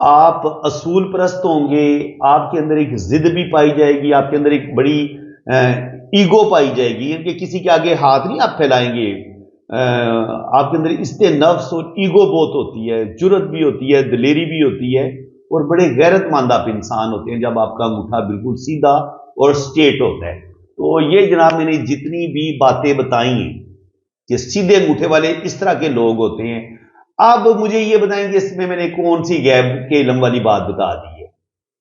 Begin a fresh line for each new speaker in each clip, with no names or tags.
آپ اصول پرست ہوں گے، آپ کے اندر ایک ضد بھی پائی جائے گی، آپ کے اندر ایک بڑی ایگو پائی جائے گی کہ کسی کے آگے ہاتھ نہیں آپ پھیلائیں گے۔ آپ کے اندر است نفس اور ایگو بہت ہوتی ہے، جرت بھی ہوتی ہے، دلیری بھی ہوتی ہے، اور بڑے غیرت مند آپ انسان ہوتے ہیں جب آپ کا انگوٹھا بالکل سیدھا اور سٹریٹ ہوتا ہے۔ تو یہ جناب میں نے جتنی بھی باتیں بتائی ہیں کہ سیدھے انگوٹھے والے اس طرح کے لوگ ہوتے ہیں، اب مجھے یہ بتائیں کہ اس میں نے کون سی غیب کے علم والی بات بتا دی ہے؟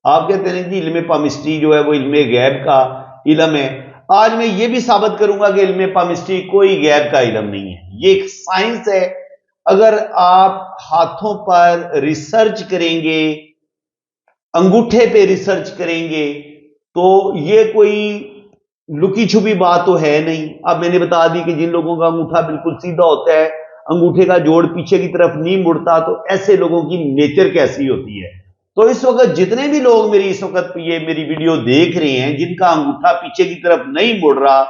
آپ کہتے ہیں کہ علم پامسٹری جو ہے وہ علم غیب کا علم ہے۔ آج میں یہ بھی ثابت کروں گا کہ علم پامسٹری کوئی غیب کا علم نہیں ہے، یہ ایک سائنس ہے۔ اگر آپ ہاتھوں پر ریسرچ کریں گے، انگوٹھے پہ ریسرچ کریں گے، تو یہ کوئی لکی چھپی بات تو ہے نہیں۔ اب میں نے بتا دی کہ جن لوگوں کا انگوٹھا بالکل سیدھا ہوتا ہے، انگوٹھے کا جوڑ پیچھے کی طرف نہیں مڑتا، تو ایسے لوگوں کی نیچر کیسی ہوتی ہے۔ تو اس وقت جتنے بھی لوگ میری اس وقت یہ میری ویڈیو دیکھ رہے ہیں جن کا انگوٹھا پیچھے کی طرف نہیں مڑ رہا،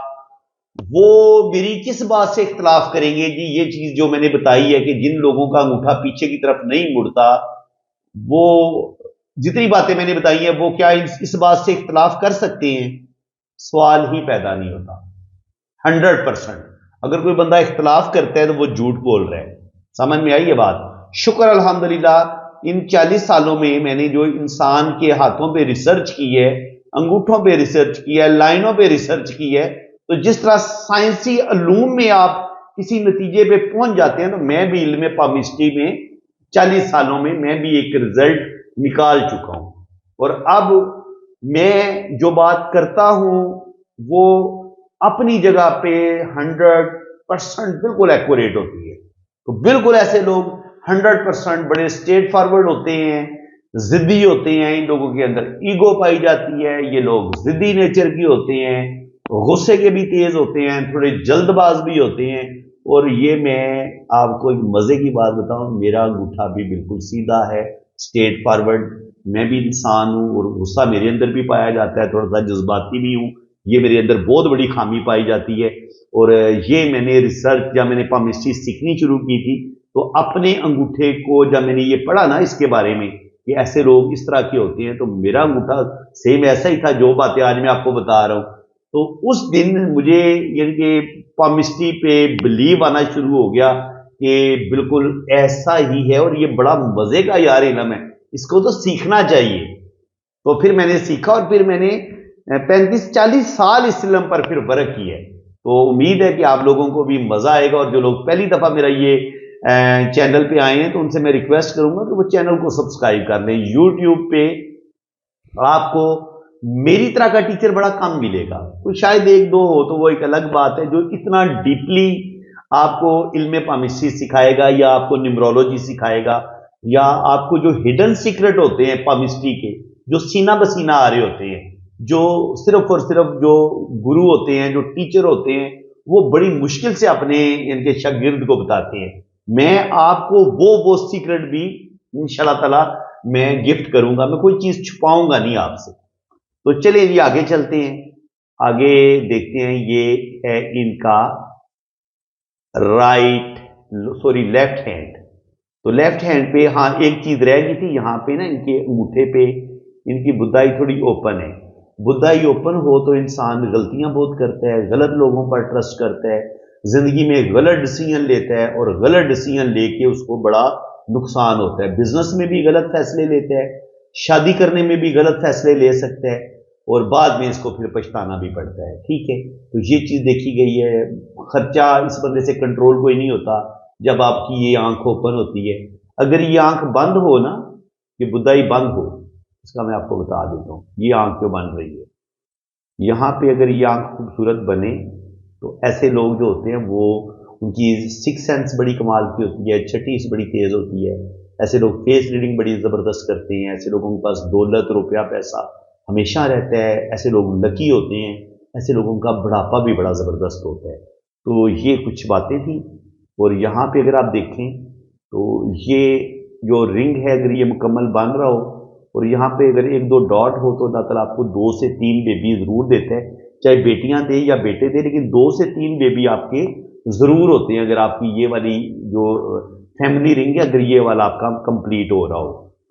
وہ میری کس بات سے اختلاف کریں گے؟ جی یہ چیز جو میں نے بتائی ہے کہ جن لوگوں کا انگوٹھا پیچھے کی طرف نہیں مڑتا، وہ جتنی باتیں میں نے بتائی ہیں وہ کیا اس بات سے اختلاف کر سکتے ہیں؟ سوال ہی پیدا نہیں ہوتا۔ 100% اگر کوئی بندہ اختلاف کرتا ہے تو وہ جھوٹ بول رہا ہے۔ سمجھ میں آئی یہ بات؟ شکر الحمدللہ ان 40 سالوں میں نے جو انسان کے ہاتھوں پہ ریسرچ کی ہے، انگوٹھوں پہ ریسرچ کی ہے، لائنوں پہ ریسرچ کی ہے، تو جس طرح سائنسی علوم میں آپ کسی نتیجے پہ پہنچ جاتے ہیں، تو میں بھی علم پامسٹری میں 40 سالوں میں بھی ایک رزلٹ نکال چکا ہوں۔ اور اب میں جو بات کرتا ہوں وہ اپنی جگہ پہ 100% بالکل ایکوریٹ ہوتی ہے۔ تو بالکل ایسے لوگ 100% بڑے اسٹریٹ فارورڈ ہوتے ہیں، ضدی ہوتے ہیں، ان لوگوں کے اندر ایگو پائی جاتی ہے، یہ لوگ ضدی نیچر کی ہوتے ہیں، غصے کے بھی تیز ہوتے ہیں، تھوڑے جلد باز بھی ہوتے ہیں۔ اور یہ میں آپ کو ایک مزے کی بات بتاؤں، میرا انگوٹھا بھی بالکل سیدھا ہے، اسٹریٹ فارورڈ۔ میں بھی انسان ہوں اور غصہ میرے اندر بھی پایا جاتا ہے، تھوڑا سا جذباتی بھی ہوں، یہ میرے اندر بہت بڑی خامی پائی جاتی ہے۔ اور یہ میں نے ریسرچ جب میں نے پامسٹری سیکھنی شروع کی تھی، تو اپنے انگوٹھے کو جب میں نے یہ پڑھا نا اس کے بارے میں کہ ایسے لوگ اس طرح کے ہوتے ہیں، تو میرا انگوٹھا سیم ایسا ہی تھا جو باتیں آج میں آپ کو بتا رہا ہوں۔ تو اس دن مجھے یعنی کہ پامسٹری پہ بلیو آنا شروع ہو گیا کہ بالکل ایسا ہی ہے، اور یہ بڑا مزے کا یار علم ہے، اس کو تو سیکھنا چاہیے۔ تو پھر میں نے سیکھا، اور پھر میں نے 35-40 سال اس علم پر پھر ورک کی ہے۔ تو امید ہے کہ آپ لوگوں کو بھی مزہ آئے گا، اور جو لوگ پہلی دفعہ میرا یہ چینل پہ آئے ہیں تو ان سے میں ریکویسٹ کروں گا کہ وہ چینل کو سبسکرائب کر لیں۔ یوٹیوب پہ آپ کو میری طرح کا ٹیچر بڑا کم ملے گا، کوئی شاید ایک دو ہو تو وہ ایک الگ بات ہے، جو اتنا ڈیپلی آپ کو علم پامسٹری سکھائے گا، یا آپ کو نیمرولوجی سکھائے گا، یا آپ کو جو ہڈن سیکرٹ ہوتے ہیں پامسٹری کے، جو سینہ بسینہ آ رہے ہوتے ہیں، جو صرف اور صرف جو گرو ہوتے ہیں، جو ٹیچر ہوتے ہیں، وہ بڑی مشکل سے اپنے ان کے شاگرد کو بتاتے ہیں، میں آپ کو وہ سیکرٹ بھی انشاءاللہ تعالی میں گفٹ کروں گا، میں کوئی چیز چھپاؤں گا نہیں آپ سے۔ تو چلیں جی آگے چلتے ہیں، آگے دیکھتے ہیں۔ یہ ہے ان کا لیفٹ ہینڈ۔ تو لیفٹ ہینڈ پہ ہاں ایک چیز رہ گئی تھی، یہاں پہ نا ان کے انگوٹھے پہ ان کی بدائی تھوڑی اوپن ہے۔ بدائی اوپن ہو تو انسان غلطیاں بہت کرتا ہے، غلط لوگوں پر ٹرسٹ کرتا ہے، زندگی میں غلط ڈیسیژن لیتا ہے، اور غلط ڈیسیژن لے کے اس کو بڑا نقصان ہوتا ہے۔ بزنس میں بھی غلط فیصلے لیتا ہے، شادی کرنے میں بھی غلط فیصلے لے سکتا ہے، اور بعد میں اس کو پھر پچھتانا بھی پڑتا ہے۔ ٹھیک ہے، تو یہ چیز دیکھی گئی ہے۔ خرچہ اس بندے سے کنٹرول کوئی نہیں ہوتا جب آپ کی یہ آنکھ اوپن ہوتی ہے۔ اگر یہ آنکھ بند ہو نا، یہ بدائی بند ہو، اس کا میں آپ کو بتا دیتا ہوں یہ آنکھ جو بن رہی ہے، یہاں پہ اگر یہ آنکھ خوبصورت بنے تو ایسے لوگ جو ہوتے ہیں وہ ان کی سکس سینس بڑی کمال کی ہوتی ہے، چھٹی سے بڑی تیز ہوتی ہے، ایسے لوگ فیس ریڈنگ بڑی زبردست کرتے ہیں، ایسے لوگوں کے پاس دولت روپیہ پیسہ ہمیشہ رہتا ہے، ایسے لوگ لکی ہوتے ہیں، ایسے لوگوں کا بڑھاپا بھی بڑا زبردست ہوتا ہے۔ تو یہ کچھ باتیں تھیں۔ اور یہاں پہ اگر آپ دیکھیں تو یہ جو رنگ ہے اگر یہ مکمل بن رہا ہو، اور یہاں پہ اگر ایک دو ڈاٹ ہو تو اللہ تعالیٰ آپ کو 2 سے 3 بیبی ضرور دیتا ہے، چاہے بیٹیاں دے یا بیٹے دے، لیکن 2 سے 3 بیبی آپ کے ضرور ہوتے ہیں اگر آپ کی یہ والی جو فیملی رنگ ہے اگر یہ والا آپ کا کمپلیٹ ہو رہا ہو۔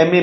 M.A.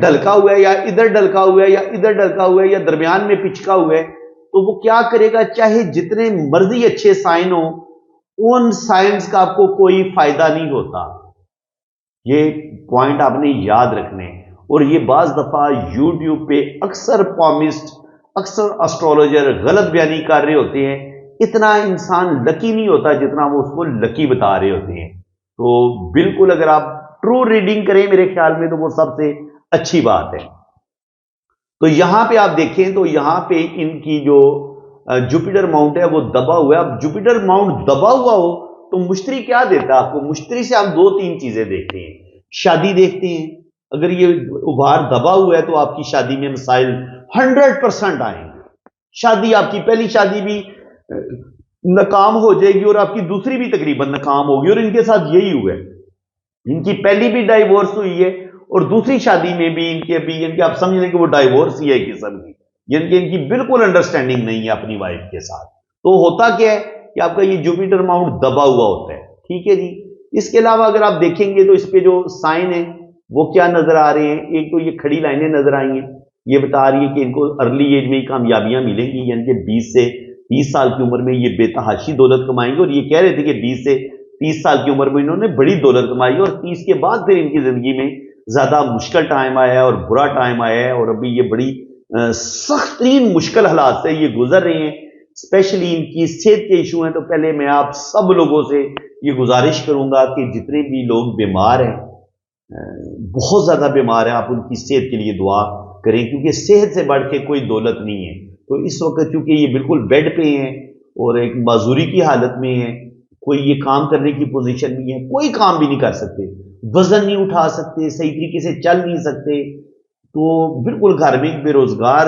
ڈھلکا ہوا ہے یا ادھر ڈھلکا ہوا ہے یا ادھر ڈھلکا ہوا ہے یا درمیان میں پچکا ہوا ہے، تو وہ کیا کرے گا؟ چاہے جتنے مرضی اچھے سائن ہو، ان سائنس کا آپ کو کوئی فائدہ نہیں ہوتا۔ یہ پوائنٹ آپ نے یاد رکھنے ہیں۔ اور یہ بعض دفعہ یوٹیوب پہ اکثر پامسٹ، اکثر اسٹرولوجر غلط بیانی کر رہے ہوتے ہیں۔ اتنا انسان لکی نہیں ہوتا جتنا وہ اس کو لکی بتا رہے ہوتے ہیں۔ تو بالکل اگر آپ ٹرو ریڈنگ کریں میرے خیال میں تو وہ سب سے اچھی بات ہے۔ تو یہاں پہ آپ دیکھیں تو یہاں پہ ان کی جو جوپیٹر ماؤنٹ ہے وہ دبا ہوا ہے۔ اب جوپیٹر ماؤنٹ دبا ہوا ہو تو مشتری کیا دیتا ہے آپ کو؟ مشتری سے ہم دو تین چیزیں دیکھتے ہیں۔ شادی دیکھتے ہیں، اگر یہ ابھار دبا ہوا ہے تو آپ کی شادی میں مسائل 100% آئیں گے۔ شادی آپ کی پہلی شادی بھی ناکام ہو جائے گی اور آپ کی دوسری بھی تقریباً ناکام ہوگی، اور ان کے ساتھ یہی ہوا ہے۔ ان کی پہلی بھی ڈائیورس ہوئی ہے اور دوسری شادی میں بھی ان کے آپ سمجھ لیں کہ وہ ڈائیورس ہی ہے قسم کی، یعنی کہ ان کی بالکل انڈرسٹینڈنگ نہیں ہے اپنی وائف کے ساتھ۔ تو ہوتا کیا ہے کہ آپ کا یہ جوپیٹر ماؤنٹ دبا ہوا ہوتا ہے، ٹھیک ہے جی۔ اس کے علاوہ اگر آپ دیکھیں گے تو اس پہ جو سائن ہیں وہ کیا نظر آ رہے ہیں؟ ایک تو یہ کھڑی لائنیں نظر آئی ہیں، یہ بتا رہی ہے کہ ان کو ارلی ایج میں ہی کامیابیاں ملیں گی، یعنی کہ 20 سے 30 سال کی عمر میں یہ بے تحاشی دولت کمائیں گے۔ اور یہ کہہ رہے تھے کہ 20 سے 30 سال کی عمر میں انہوں نے بڑی دولت کمائی ہے، اور 30 کے بعد پھر ان کی زندگی میں زیادہ مشکل ٹائم آیا ہے اور برا ٹائم آیا ہے، اور ابھی یہ بڑی سخت ترین مشکل حالات سے یہ گزر رہے ہیں۔ اسپیشلی ان کی صحت کے ایشو ہیں۔ تو پہلے میں آپ سب لوگوں سے یہ گزارش کروں گا کہ جتنے بھی لوگ بیمار ہیں، بہت زیادہ بیمار ہیں، آپ ان کی صحت کے لیے دعا کریں، کیونکہ صحت سے بڑھ کے کوئی دولت نہیں ہے۔ تو اس وقت چونکہ یہ بالکل بیڈ پہ ہیں اور ایک معذوری کی حالت میں ہیں، کوئی یہ کام کرنے کی پوزیشن نہیں ہے، کوئی کام بھی نہیں کر سکتے، وزن نہیں اٹھا سکتے، صحیح طریقے سے چل نہیں سکتے، تو بالکل گھر میں بے روزگار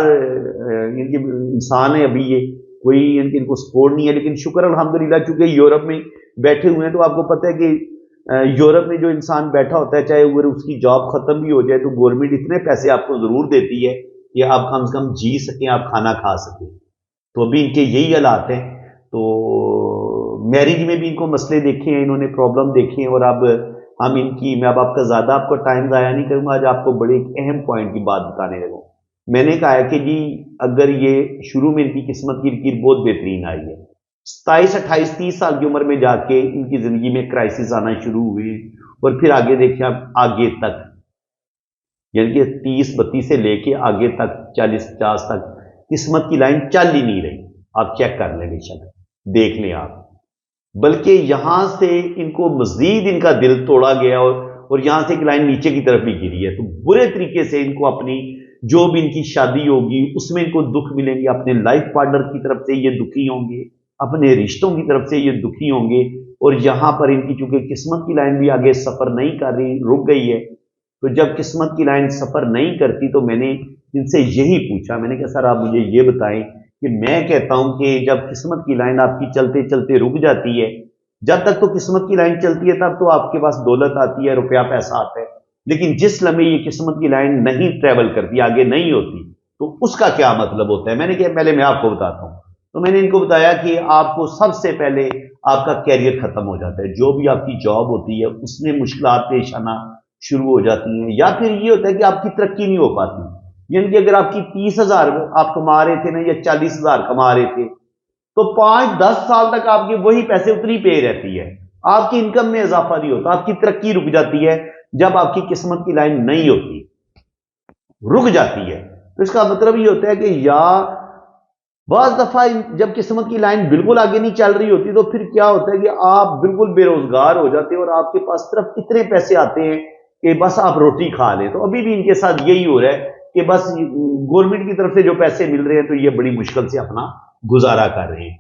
انسان ہے ابھی یہ، کوئی ان کو سپورٹ نہیں ہے۔ لیکن شکر الحمدللہ چونکہ یورپ میں بیٹھے ہوئے ہیں، تو آپ کو پتہ ہے کہ یورپ میں جو انسان بیٹھا ہوتا ہے، چاہے اگر اس کی جاب ختم بھی ہو جائے تو گورنمنٹ اتنے پیسے آپ کو ضرور دیتی ہے کہ آپ کم سے کم جی سکیں، آپ کھانا کھا سکیں۔ تو ابھی ان کے یہی حالات ہیں۔ تو میرج میں بھی ان کو مسئلے دیکھے ہیں، انہوں نے پرابلم دیکھے ہیں، اور اب ہم ان کی، میں اب آپ کا زیادہ آپ کو ٹائم ضائع نہیں کروں گا، آج آپ کو بڑے ایک اہم پوائنٹ کی بات بتانے لگا ہوں۔ میں نے کہا ہے کہ جی اگر یہ شروع میں ان کی قسمت کی لکیر بہت بہترین آئی ہے، 27 28 30 سال کی عمر میں جا کے ان کی زندگی میں کرائسس آنا شروع ہوئے، اور پھر آگے دیکھیں آپ آگے تک، یعنی کہ 30 32 سے لے کے آگے تک 40 50 تک قسمت کی لائن چل ہی نہیں رہی۔ آپ چیک کر لیں، بے شک دیکھ لیں آپ، بلکہ یہاں سے ان کو مزید ان کا دل توڑا گیا، اور یہاں سے ایک لائن نیچے کی طرف بھی گری ہے۔ تو برے طریقے سے ان کو اپنی جو بھی ان کی شادی ہوگی اس میں ان کو دکھ ملیں گے، اپنے لائف پارٹنر کی طرف سے یہ دکھی ہوں گے، اپنے رشتوں کی طرف سے یہ دکھی ہوں گے، اور یہاں پر ان کی چونکہ قسمت کی لائن بھی آگے سفر نہیں کر رہی، رک گئی ہے۔ تو جب قسمت کی لائن سفر نہیں کرتی تو میں نے ان سے یہی پوچھا، میں نے کہا سر آپ مجھے یہ بتائیں کہ میں کہتا ہوں کہ جب قسمت کی لائن آپ کی چلتے چلتے رک جاتی ہے، جب تک تو قسمت کی لائن چلتی ہے تب تو آپ کے پاس دولت آتی ہے، روپیہ پیسہ آتا ہے، لیکن جس لمحے یہ قسمت کی لائن نہیں ٹریول کرتی، آگے نہیں ہوتی، تو اس کا کیا مطلب ہوتا ہے؟ میں نے کہا پہلے میں آپ کو بتاتا ہوں۔ تو میں نے ان کو بتایا کہ آپ کو سب سے پہلے آپ کا کیریئر ختم ہو جاتا ہے، جو بھی آپ کی جاب ہوتی ہے اس میں مشکلات پیش آنا شروع ہو جاتی ہیں، یا پھر یہ ہوتا ہے کہ آپ کی ترقی نہیں ہو پاتی، یعنی کہ اگر آپ کی 30,000 آپ کما رہے تھے نا، یا 40,000 کما رہے تھے، تو 5-10 سال تک آپ کے وہی پیسے اتنی پے رہتی ہے، آپ کی انکم میں اضافہ نہیں ہوتا، آپ کی ترقی رک جاتی ہے جب آپ کی قسمت کی لائن نہیں ہوتی، رک جاتی ہے۔ تو اس کا مطلب یہ ہوتا ہے کہ یا بعض دفعہ جب قسمت کی لائن بالکل آگے نہیں چل رہی ہوتی تو پھر کیا ہوتا ہے کہ آپ بالکل بے روزگار ہو جاتے ہیں، اور آپ کے پاس صرف اتنے پیسے آتے ہیں کہ بس آپ روٹی کھا لیں۔ تو ابھی بھی ان کے ساتھ یہی ہو رہا ہے کہ بس گورنمنٹ کی طرف سے جو پیسے مل رہے ہیں تو یہ بڑی مشکل سے اپنا گزارا کر رہے ہیں۔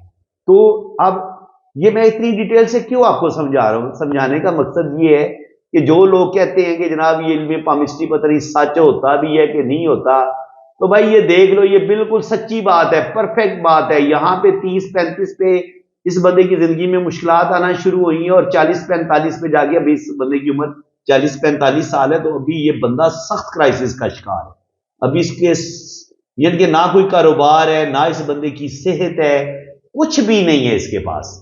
تو اب یہ میں اتنی ڈیٹیل سے کیوں آپ کو سمجھا رہا ہوں؟ سمجھانے کا مقصد یہ ہے کہ جو لوگ کہتے ہیں کہ جناب یہ علم پامسٹری پتہ نہیں سچ ہوتا بھی ہے کہ نہیں ہوتا، تو بھائی یہ دیکھ لو، یہ بالکل سچی بات ہے، پرفیکٹ بات ہے۔ یہاں پہ 30-35 پہ اس بندے کی زندگی میں مشکلات آنا شروع ہوئی ہیں، اور 40-45 پہ جا کے ابھی اس بندے کی عمر 40-45 سال ہے، تو ابھی یہ بندہ سخت کرائسس کا شکار ہے۔ ابھی اس کے یعنی کہ نہ کوئی کاروبار ہے، نہ اس بندے کی صحت ہے، کچھ بھی نہیں ہے اس کے پاس،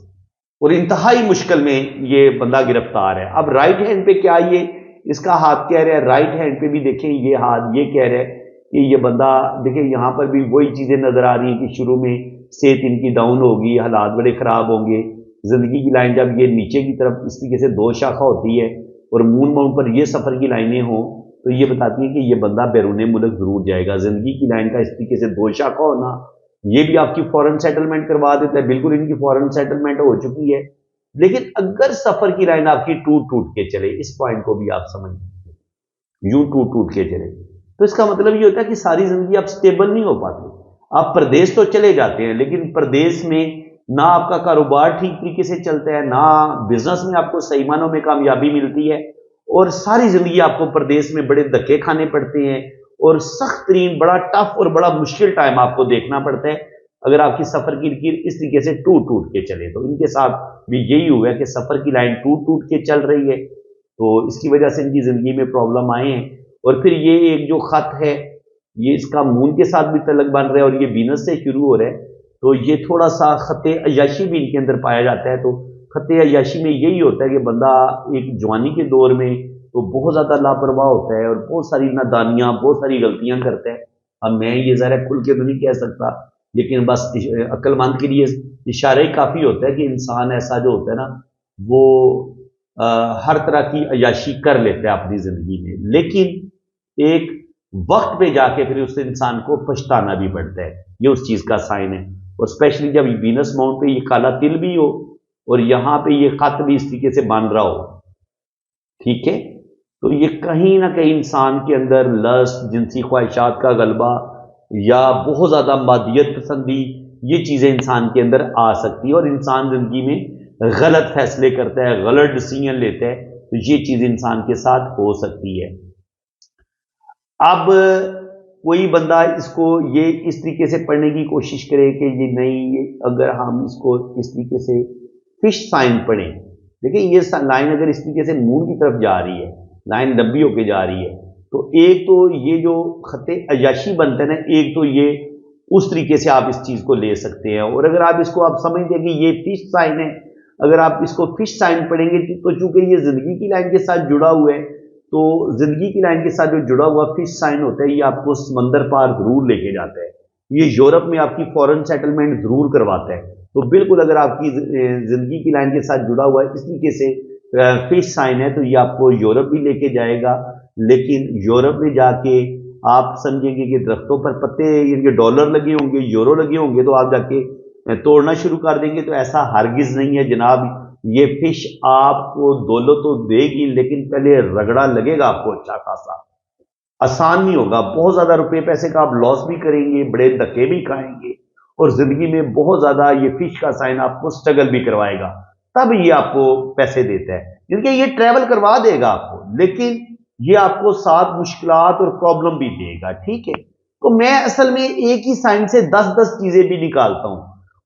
اور انتہائی مشکل میں یہ بندہ گرفتار ہے۔ اب رائٹ ہینڈ پہ کیا یہ اس کا ہاتھ کہہ رہا ہے، رائٹ ہینڈ پہ بھی دیکھیں یہ ہاتھ یہ کہہ رہا ہے کہ یہ بندہ، دیکھیں یہاں پر بھی وہی چیزیں نظر آ رہی ہیں کہ شروع میں صحت ان کی ڈاؤن ہوگی، حالات بڑے خراب ہوں گے، زندگی کی لائن جب یہ نیچے کی طرف اس طریقے سے دو شاخہ ہوتی ہے اور مون ماؤنٹ پر یہ سفر کی لائنیں ہوں تو یہ بتاتی ہیں کہ یہ بندہ بیرون ملک ضرور جائے گا۔ زندگی کی لائن کا اس طریقے سے دو شاخہ ہونا یہ بھی آپ کی فورن سیٹلمنٹ کروا دیتا ہے، بالکل ان کی فورن سیٹلمنٹ ہو چکی ہے۔ لیکن اگر سفر کی لائن آپ کی ٹوٹ ٹوٹ کے چلے، اس پوائنٹ کو بھی آپ سمجھ یوں ٹوٹ ٹوٹ کے چلے تو اس کا مطلب یہ ہوتا ہے کہ ساری زندگی آپ سٹیبل نہیں ہو پاتے۔ آپ پردیس تو چلے جاتے ہیں لیکن پردیس میں نہ آپ کا کاروبار ٹھیک طریقے سے چلتا ہے، نہ بزنس میں آپ کو صحیح معنوں میں کامیابی ملتی ہے، اور ساری زندگی آپ کو پردیس میں بڑے دھکے کھانے پڑتے ہیں اور سخت ترین بڑا ٹف اور بڑا مشکل ٹائم آپ کو دیکھنا پڑتا ہے اگر آپ کی سفر کی لکیر اس طریقے سے ٹوٹ ٹوٹ کے چلے۔ تو ان کے ساتھ بھی یہی ہوا ہے کہ سفر کی لائن ٹوٹ ٹوٹ کے چل رہی ہے، تو اس کی وجہ سے ان کی زندگی میں پرابلم آئے ہیں۔ اور پھر یہ ایک جو خط ہے یہ اس کا مون کے ساتھ بھی تعلق بن رہا ہے اور یہ وینس سے شروع ہو رہا ہے، تو یہ تھوڑا سا خط عیاشی بھی ان کے اندر پایا جاتا ہے۔ تو خط عیاشی میں یہی ہوتا ہے کہ بندہ ایک جوانی کے دور میں تو بہت زیادہ لاپرواہ ہوتا ہے اور بہت ساری نادانیاں بہت ساری غلطیاں کرتا ہے۔ اب میں یہ ذرا کھل کے تو نہیں کہہ سکتا لیکن بس عقل مند کے لیے اشارہ ہی کافی ہوتا ہے کہ انسان ایسا جو ہوتا ہے نا وہ ہر طرح کی عیاشی کر لیتا ہے اپنی زندگی میں، لیکن ایک وقت پہ جا کے پھر اس انسان کو پچھتانا بھی پڑتا ہے، یہ اس چیز کا سائن ہے۔ اور اسپیشلی جب وینس ماؤنٹ پہ یہ کالا تل بھی ہو اور یہاں پہ یہ خط بھی اس طریقے سے بن رہا ہو، ٹھیک ہے، تو یہ کہیں نہ کہیں انسان کے اندر لسٹ، جنسی خواہشات کا غلبہ یا بہت زیادہ مادیت پسندی، یہ چیزیں انسان کے اندر آ سکتی ہے اور انسان زندگی میں غلط فیصلے کرتا ہے، غلط ڈیسیژن لیتا ہے، تو یہ چیز انسان کے ساتھ ہو سکتی ہے۔ اب کوئی بندہ اس کو یہ اس طریقے سے پڑھنے کی کوشش کرے کہ یہ نہیں، اگر ہم اس کو اس طریقے سے فش سائن پڑھیں، دیکھیں یہ لائن اگر اس طریقے سے مون کی طرف جا رہی ہے، لائن لمبی ہو کے جا رہی ہے، تو ایک تو یہ جو خط عیاشی بنتا ہے نا، ایک تو یہ اس طریقے سے آپ اس چیز کو لے سکتے ہیں۔ اور اگر آپ اس کو آپ سمجھتے ہیں کہ یہ فش سائن ہے، اگر آپ اس کو فش سائن پڑھیں گے تو چونکہ یہ زندگی کی لائن کے ساتھ جڑا ہوا ہے، تو زندگی کی لائن کے ساتھ جو جڑا ہوا فش سائن ہوتا ہے یہ آپ کو سمندر پار ضرور لے کے جاتا ہے، یہ یورپ میں آپ کی فورن سیٹلمنٹ ضرور کرواتا ہے۔ تو بالکل اگر آپ کی زندگی کی لائن کے ساتھ جڑا ہوا ہے اس طریقے سے فش سائن ہے تو یہ آپ کو یورپ بھی لے کے جائے گا، لیکن یورپ میں جا کے آپ سمجھیں گے کہ درختوں پر پتے ان کے ڈالر لگے ہوں گے، یورو لگے ہوں گے، تو آپ جا کے توڑنا شروع کر دیں گے، تو ایسا ہرگز نہیں ہے جناب۔ یہ فش آپ کو دولت تو دے گی لیکن پہلے رگڑا لگے گا آپ کو اچھا خاصا، آسان نہیں ہوگا، بہت زیادہ روپے پیسے کا آپ لاس بھی کریں گے، بڑے دھکے بھی کھائیں گے، اور زندگی میں بہت زیادہ یہ فش کا سائن آپ کو سٹرگل بھی کروائے گا، تب یہ آپ کو پیسے دیتا ہے، کیونکہ یہ ٹریول کروا دے گا آپ کو، لیکن یہ آپ کو ساتھ مشکلات اور پرابلم بھی دے گا، ٹھیک ہے۔ تو میں اصل میں ایک ہی سائن سے 10 چیزیں بھی نکالتا ہوں،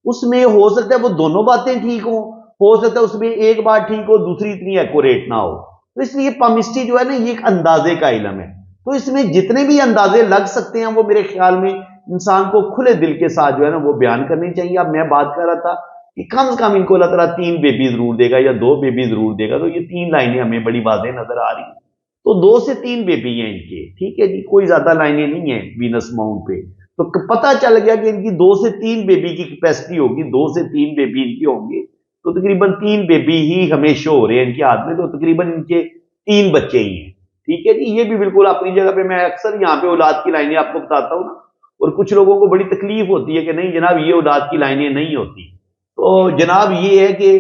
اس میں ہو سکتا ہے وہ دونوں باتیں ٹھیک ہوں، ہو سکتا ہے اس میں ایک بات ٹھیک ہو دوسری اتنی ایکوریٹ نہ ہو، تو اس لیے پامسٹری جو ہے نا یہ ایک اندازے کا علم ہے، تو اس میں جتنے بھی اندازے لگ سکتے ہیں وہ میرے خیال میں انسان کو کھلے دل کے ساتھ جو ہے نا وہ بیان کرنی چاہیے۔ اب میں بات کر رہا تھا کہ کم سے کم ان کو اللہ تعالیٰ 3 بیبی ضرور دے گا یا 2 بیبی ضرور دے گا، تو یہ 3 لائنیں ہمیں بڑی واضح نظر آ رہی ہیں، تو 2 سے 3 بیبی ہیں ان کے، ٹھیک ہے جی، کوئی زیادہ لائنیں نہیں ہیں وینس ماؤنٹ پہ، تو پتہ چل گیا کہ ان کی 2 سے 3 بیبی کی کیپیسٹی ہوگی، 2 سے 3 بیبی ان کی ہوں گے، تو تقریباً 3 بیبی ہی ہمیں شو ہو رہے ہیں ان کے ہاتھ میں، تو تقریباً ان کے 3 بچے ہی ہیں، ٹھیک ہے جی۔ یہ بھی بالکل اپنی جگہ پہ، میں اکثر یہاں پہ اولاد کی لائنیں آپ کو بتاتا ہوں نا، اور کچھ لوگوں کو بڑی تکلیف ہوتی ہے کہ نہیں جناب یہ اولاد کی لائنیں نہیں ہوتی، تو جناب یہ ہے کہ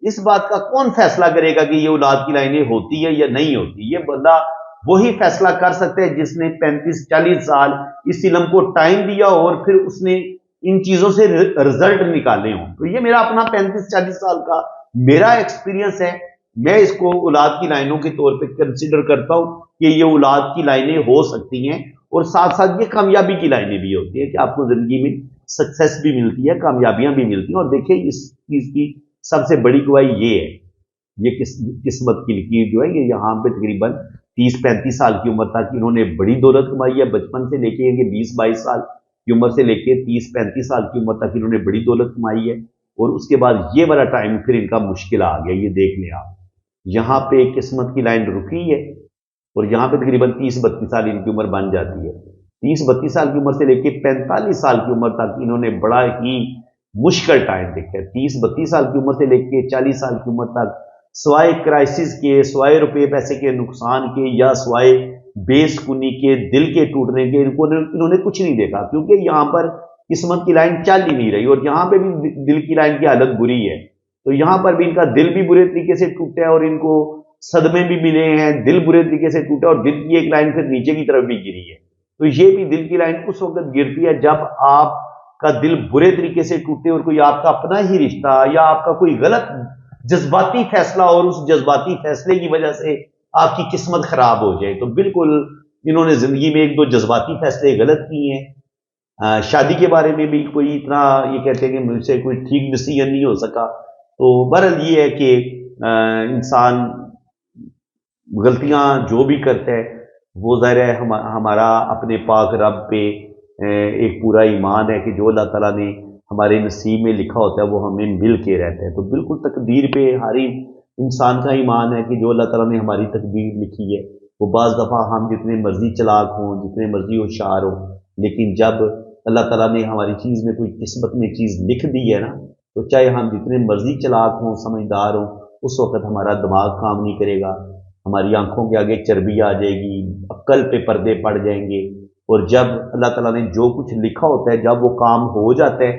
اس بات کا کون فیصلہ کرے گا کہ یہ اولاد کی لائنیں ہوتی ہے یا نہیں ہوتی؟ یہ بندہ وہی فیصلہ کر سکتا ہے جس نے 35-40 سال اس علم کو ٹائم دیا ہو اور پھر اس نے ان چیزوں سے رزلٹ نکالے ہوں۔ تو یہ میرا اپنا 35-40 سال کا میرا ایکسپیرینس ہے، میں اس کو اولاد کی لائنوں کے طور پہ کنسیڈر کرتا ہوں کہ یہ اولاد کی لائنیں ہو سکتی ہیں، اور ساتھ ساتھ یہ کامیابی کی لائنیں بھی ہوتی ہیں کہ آپ کو زندگی میں سکسیس بھی ملتی ہے، کامیابیاں بھی ملتی ہیں۔ اور دیکھیں اس چیز کی سب سے بڑی گواہی یہ ہے، یہ قسمت کی لکیر جو ہے یہ یہاں پہ تقریباً 30-35 سال کی عمر تک انہوں نے بڑی دولت کمائی ہے، بچپن سے لے کے 20-22 سال کی عمر سے لے کے 30-35 سال کی عمر تک انہوں نے بڑی دولت کمائی ہے، اور اس کے بعد یہ والا ٹائم پھر ان کا مشکل آ گیا۔ یہ دیکھ لیں آپ، یہاں پہ قسمت کی لائن رکی ہے، اور یہاں پہ تقریباً 30-32 سال ان کی عمر بن جاتی ہے۔ 30-32 سال کی عمر سے لے کے 45 سال کی عمر تک انہوں نے بڑا ہی مشکل ٹائم دیکھا ہے۔ 30-32 سال کی عمر سے لے کے 40 سال کی عمر تک سوائے کرائسس کے، سوائے روپے پیسے کے نقصان کے، یا سوائے بے سکونی کے، دل کے ٹوٹنے کے، انہوں نے کچھ نہیں دیکھا، کیونکہ یہاں پر قسمت کی لائن چل ہی نہیں رہی، اور یہاں پہ بھی دل کی لائن کی حالت بری ہے۔ تو یہاں پر بھی ان کا دل بھی برے طریقے سے ٹوٹا ہے، اور ان کو صدمے بھی ملے ہیں، دل برے طریقے سے ٹوٹا، اور دل کی ایک لائن پھر نیچے کی طرف بھی گری ہے۔ تو یہ بھی دل کی لائن اس وقت گرتی ہے جب آپ کا دل برے طریقے سے ٹوٹے، اور کوئی آپ کا اپنا ہی رشتہ یا آپ کا کوئی غلط جذباتی فیصلہ، اور اس جذباتی فیصلے کی وجہ سے آپ کی قسمت خراب ہو جائے۔ تو بالکل انہوں نے زندگی میں 1-2 جذباتی فیصلے غلط کیے ہیں۔ شادی کے بارے میں بھی کوئی اتنا یہ کہتے ہیں کہ مجھ سے کوئی ٹھیک ڈیسیژن نہیں ہو سکا۔ تو بہرحال یہ ہے کہ انسان غلطیاں جو بھی کرتا ہے وہ ظاہر ہے ہمارا اپنے پاک رب پہ ایک پورا ایمان ہے کہ جو اللہ تعالیٰ نے ہمارے نصیب میں لکھا ہوتا ہے وہ ہمیں مل کے رہتا ہے۔ تو بالکل تقدیر پہ ہر انسان کا ایمان ہے کہ جو اللہ تعالیٰ نے ہماری تقدیر لکھی ہے، وہ بعض دفعہ ہم جتنے مرضی چلاک ہوں، جتنے مرضی ہوشیار ہوں، لیکن جب اللہ تعالیٰ نے ہماری چیز میں کوئی قسمت میں چیز لکھ دی ہے نا، تو چاہے ہم جتنے مرضی چلاک ہوں، سمجھدار ہوں، اس وقت ہمارا دماغ کام نہیں کرے گا، ہماری آنکھوں کے آگے چربی آ جائے گی، عقل پہ پردے پڑ جائیں گے، اور جب اللہ تعالیٰ نے جو کچھ لکھا ہوتا ہے جب وہ کام ہو جاتا ہے،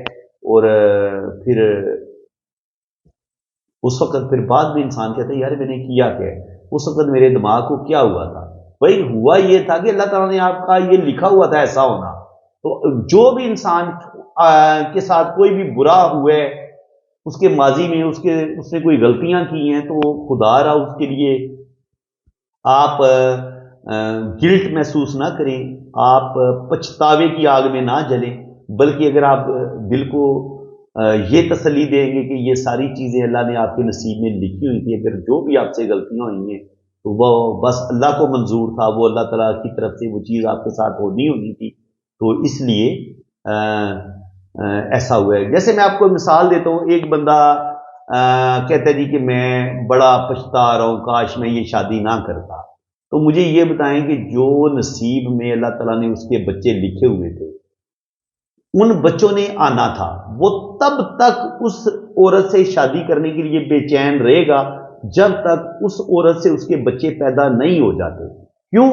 اور پھر اس وقت پھر بعد میں انسان کہتا ہے یار میں نے کیا کیا ہے، اس وقت میرے دماغ کو کیا ہوا تھا؟ بھائی ہوا یہ تھا کہ اللہ تعالیٰ نے آپ کا یہ لکھا ہوا تھا ایسا ہونا۔ تو جو بھی انسان کے ساتھ کوئی بھی برا ہوا ہے، اس کے ماضی میں اس نے کوئی غلطیاں کی ہیں، تو خدا را اس کے لیے آپ گلٹ محسوس نہ کریں، آپ پچھتاوے کی آگ میں نہ جلیں، بلکہ اگر آپ دل کو یہ تسلی دیں گے کہ یہ ساری چیزیں اللہ نے آپ کے نصیب میں لکھی ہوئی تھی، اگر جو بھی آپ سے غلطیاں ہوئی ہیں تو وہ بس اللہ کو منظور تھا، وہ اللہ تعالیٰ کی طرف سے وہ چیز آپ کے ساتھ ہونی تھی، تو اس لیے ایسا ہوا ہے۔ جیسے میں آپ کو مثال دیتا ہوں، ایک بندہ کہتا ہے جی کہ میں بڑا پچھتا رہا ہوں، کاش میں یہ شادی نہ کرتا۔ تو مجھے یہ بتائیں کہ جو نصیب میں اللہ تعالیٰ نے اس کے بچے لکھے ہوئے تھے، ان بچوں نے آنا تھا، وہ تب تک اس عورت سے شادی کرنے کے لیے بے چین رہے گا جب تک اس عورت سے اس کے بچے پیدا نہیں ہو جاتے۔ کیوں؟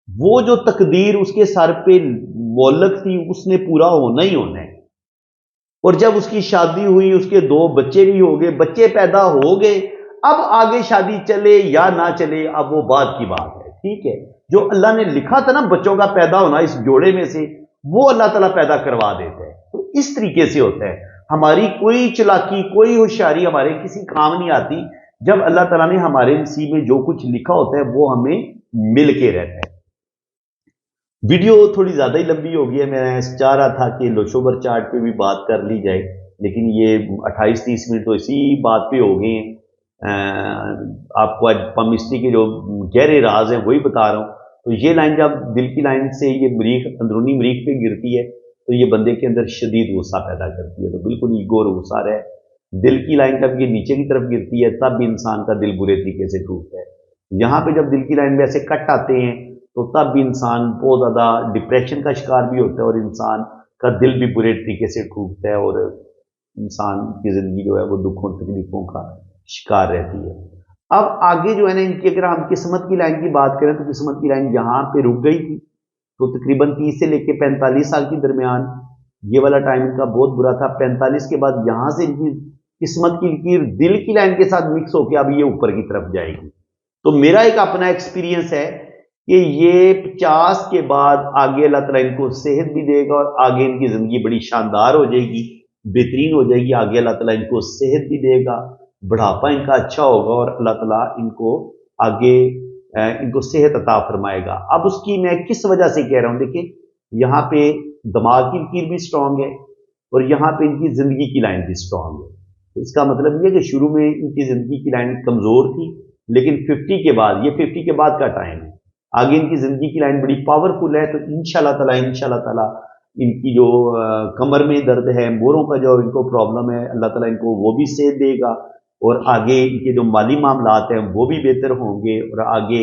وہ جو تقدیر اس کے سر پہ معلق تھی اس نے پورا ہونا ہی ہونا ہے، اور جب اس کی شادی ہوئی، اس کے 2 بچے بھی ہو گئے، بچے پیدا ہو گئے، اب آگے شادی چلے یا نہ چلے اب وہ بعد کی بات ہے، ٹھیک ہے؟ جو اللہ نے لکھا تھا نا بچوں کا پیدا ہونا اس جوڑے میں سے، وہ اللہ تعالیٰ پیدا کروا دیتا ہے۔ تو اس طریقے سے ہوتا ہے، ہماری کوئی چلاکی، کوئی ہوشیاری ہمارے کسی کام نہیں آتی جب اللہ تعالیٰ نے ہمارے نصیب میں جو کچھ لکھا ہوتا ہے وہ ہمیں مل کے رہتا ہے۔ ویڈیو تھوڑی زیادہ ہی لمبی ہو گئی ہے، میں چاہ رہا تھا کہ لوشوبر چارٹ پہ بھی بات کر لی جائے، لیکن یہ 28-30 منٹ تو اسی بات پہ ہو گئے ہیں۔ آپ کو آج پامسٹری کے جو گہرے راز ہیں وہی بتا رہا ہوں۔ تو یہ لائن جب دل کی لائن سے یہ مریخ، اندرونی مریخ پہ گرتی ہے تو یہ بندے کے اندر شدید غصہ پیدا کرتی ہے، تو بالکل ایگو اور غصہ رہے۔ دل کی لائن جب یہ نیچے کی طرف گرتی ہے تب بھی انسان کا دل برے طریقے سے ٹوٹتا ہے۔ یہاں پہ جب دل کی لائن میں ایسے کٹ آتے ہیں تو تب بھی انسان بہت زیادہ ڈپریشن کا شکار بھی ہوتا ہے، اور انسان کا دل بھی برے طریقے سے ٹوٹتا ہے، اور انسان کی زندگی جو ہے وہ دکھوں تکلیفوں کا شکار رہتی ہے۔ اب آگے جو ہے نا ان کی اگر ہم قسمت کی لائن کی بات کریں تو قسمت کی لائن یہاں پہ رک گئی تھی، تو تقریباً 30 سے لے کے 45 سال کے درمیان یہ والا ٹائم ان کا بہت برا تھا۔ 45 کے بعد یہاں سے ان کی قسمت کی لکیر دل کی لائن کے ساتھ مکس ہو کے اب یہ اوپر کی طرف جائے گی۔ تو میرا ایک اپنا ایکسپیرینس ہے کہ یہ 50 کے بعد آگے اللہ تعالیٰ ان کو صحت بھی دے گا، اور آگے ان کی زندگی بڑی شاندار ہو جائے گی، بہترین ہو جائے گی۔ آگے اللہ تعالیٰ ان کو صحت بھی دے گا، بڑھاپا ان کا اچھا ہوگا، اور اللہ تعالیٰ ان کو آگے ان کو صحت عطا فرمائے گا۔ اب اس کی میں کس وجہ سے کہہ رہا ہوں، دیکھیں یہاں پہ دماغ کی لکیر بھی سٹرونگ ہے، اور یہاں پہ ان کی زندگی کی لائن بھی سٹرونگ ہے۔ اس کا مطلب یہ کہ شروع میں ان کی زندگی کی لائن کمزور تھی، لیکن 50 کے بعد، یہ 50 کے بعد کا ٹائم ہے، آگے ان کی زندگی کی لائن بڑی پاورفل ہے۔ تو انشاءاللہ تعالیٰ ان کی جو کمر میں درد ہے، موروں کا جو ان کو پرابلم ہے، اللہ تعالیٰ ان کو وہ بھی صحت دے گا، اور آگے ان کے جو مالی معاملات ہیں وہ بھی بہتر ہوں گے، اور آگے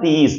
30,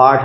8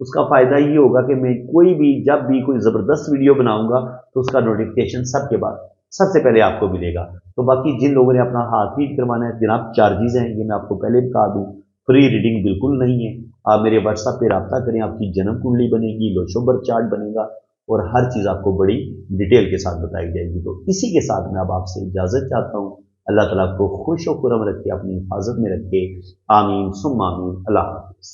اس کا فائدہ یہ ہوگا کہ میں کوئی بھی جب بھی کوئی زبردست ویڈیو بناؤں گا تو اس کا نوٹیفکیشن سب سے پہلے آپ کو ملے گا۔ تو باقی جن لوگوں نے اپنا ہاتھ فیڈ کروانا ہے، جناب چارجز ہیں، یہ میں آپ کو پہلے بتا دوں، فری ریڈنگ بالکل نہیں ہے۔ آپ میرے واٹس ایپ پہ رابطہ کریں، آپ کی جنم کنڈلی بنے گی، لوشو برتھ چارٹ بنے گا، اور ہر چیز آپ کو بڑی ڈیٹیل کے ساتھ بتائی جائے گی۔ تو اسی کے ساتھ میں اب آپ سے اجازت چاہتا ہوں۔ اللہ تعالیٰ آپ کو خوش و خرم رکھے، اپنی حفاظت میں رکھے، آمین ثم آمین۔ اللہ حافظ۔